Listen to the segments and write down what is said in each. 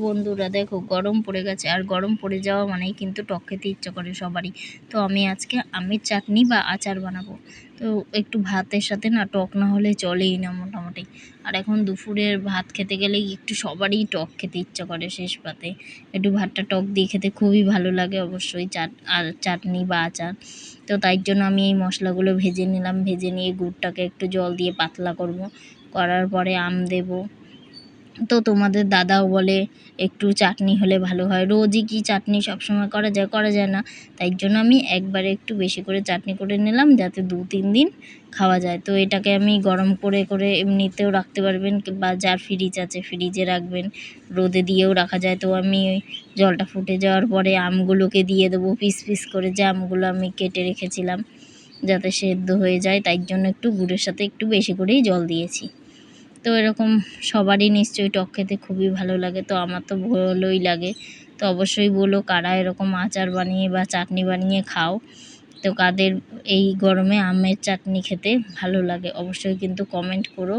বন্ধুরা দেখো গরম পড়ে গেছে, আর গরম পড়ে যাওয়া মানেই কিন্তু টক খেতে ইচ্ছা করে সবারই। তো আমি আজকে আমের চাটনি বা আচার বানাবো। তো একটু ভাতের সাথে না টক না হলে চলেই না মোটামুটি। আর এখন দুপুরের ভাত খেতে গেলেই একটু সবারই টক খেতে ইচ্ছা করে শেষ পাতে। একটু ভাতটা টক দিয়ে খেতে খুবই ভালো লাগে অবশ্যই, চাটনি বা আচার। তো তাই জন্য আমি এই মশলাগুলো ভেজে নিলাম, ভেজে নিয়ে গুড়টাকে একটু জল দিয়ে পাতলা করব। করার পরে আম দেবো। তো তোমাদের দাদাও বলে একটু চাটনি হলে ভালো হয়, রোজই কি চাটনি সবসময় করা যায় না। তাই জন্য আমি একবারে একটু বেশি করে চাটনি করে নিলাম, যাতে 2-3 দিন খাওয়া যায়। তো এটাকে আমি গরম করে করে এমনিতেও রাখতে পারবেন, বা যার ফ্রিজ আছে ফ্রিজে রাখবেন, রোদে দিয়েও রাখা যায়। তো আমি ওই জলটা ফুটে যাওয়ার পরে আমগুলোকে দিয়ে দেবো পিস পিস করে, যে আমগুলো আমি কেটে রেখেছিলাম যাতে সেদ্ধ হয়ে যায়। তাই জন্য একটু গুড়ের সাথে একটু বেশি করেই জল দিয়েছি। তো এরকম সবারই নিশ্চয়ই টক খেতে খুবই ভালো লাগে, তো আমার তো ভালোই লাগে। তো অবশ্যই বলো কারা এরকম আচার বানিয়ে বা চাটনি বানিয়ে খাও। তো কাদের এই গরমে আমের চাটনি খেতে ভালো লাগে অবশ্যই কিন্তু কমেন্ট করো।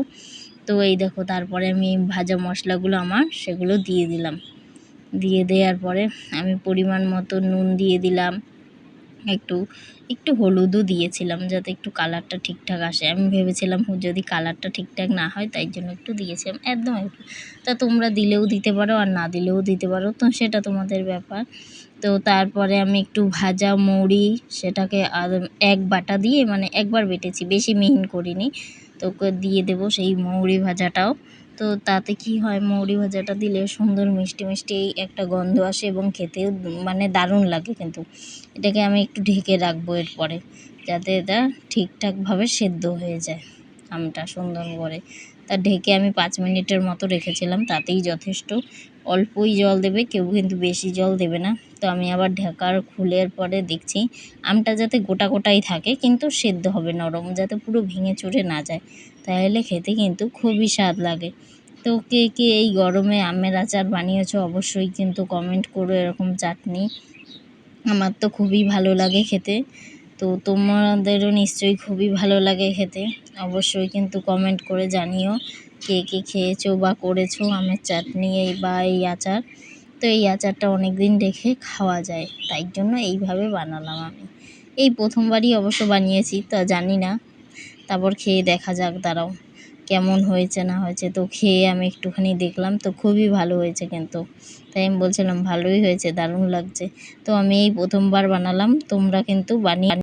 তো এই দেখো তারপরে আমি ভাজা মশলাগুলো সেগুলো দিয়ে দিলাম। দিয়ে দেওয়ার পরে আমি পরিমাণ মতো নুন দিয়ে দিলাম, একটু একটু হলুদও দিয়েছিলাম যাতে একটু কালারটা ঠিকঠাক আসে। আমি ভেবেছিলাম যদি কালারটা ঠিকঠাক না হয়, তাই জন্য একটু দিয়েছিলাম, একদম একটু। তা তোমরা দিলেও দিতে পারো আর না দিলেও দিতে পারো, তো সেটা তোমাদের ব্যাপার। তো তারপরে আমি একটু ভাজা মৌরি, সেটাকে এক বাটা দিয়ে, মানে একবার বেটেছি, বেশি মিহিন করিনি, তো দিয়ে দেবো সেই মৌরি ভাজাটাও। তো তাতে কি হয়, মৌরি ভাজাটা দিলে সুন্দর মিষ্টি মিষ্টি একটা গন্ধ আসে এবং খেতেও মানে দারুণ লাগে। কিন্তু এটাকে আমি একটু ঢেকে রাখবো এরপরে, যাতে এটা ঠিকঠাকভাবে সেদ্ধ হয়ে যায় আমটা সুন্দর করে। তা ঢেকে আমি 5 মিনিটের মতো রেখেছিলাম, তাতেই যথেষ্ট। অল্পই জল দেবে, কেউ কিন্তু বেশি জল দেবে না। তো আমি আবার ঢাকার খুলের পরে দেখছি আমটা যাতে গোটা গোটাই থাকে, কিন্তু সেদ্ধ হবে নরম, যাতে পুরো ভেঙে চুরে না যায়, তাহলে খেতে কিন্তু খুবই স্বাদ লাগে। তো কে কে এই গরমে আমের আচার বানিয়েছো অবশ্যই কিন্তু কমেন্ট করো। এরকম চাটনি আমার তো খুবই ভালো লাগে খেতে, তো তোমাদেরও নিশ্চয়ই খুবই ভালো লাগে খেতে। অবশ্যই কিন্তু কমেন্ট করে জানিও কে কে খেয়েছো বা করেছো আমের চাটনি বা এই আচার। তো এই আচারটা অনেক দিন রেখে খাওয়া যায়, তাই জন্য এইভাবে বানালাম আমি। এই প্রথমবারই অবশ্য বানিয়েছি, তা জানি না, তারপর খেয়ে দেখা যাক, দাঁড়াও কেমন হয়েছে না হয়েছে। তো খেয়ে আমি একটুখানি দেখলাম, তো খুবই ভালো হয়েছে কিন্তু। তাই আমি বলছিলাম ভালোই হয়েছে, দারুণ লাগছে। তো আমি এই প্রথমবার বানালাম, তোমরা কিন্তু বানিয়ে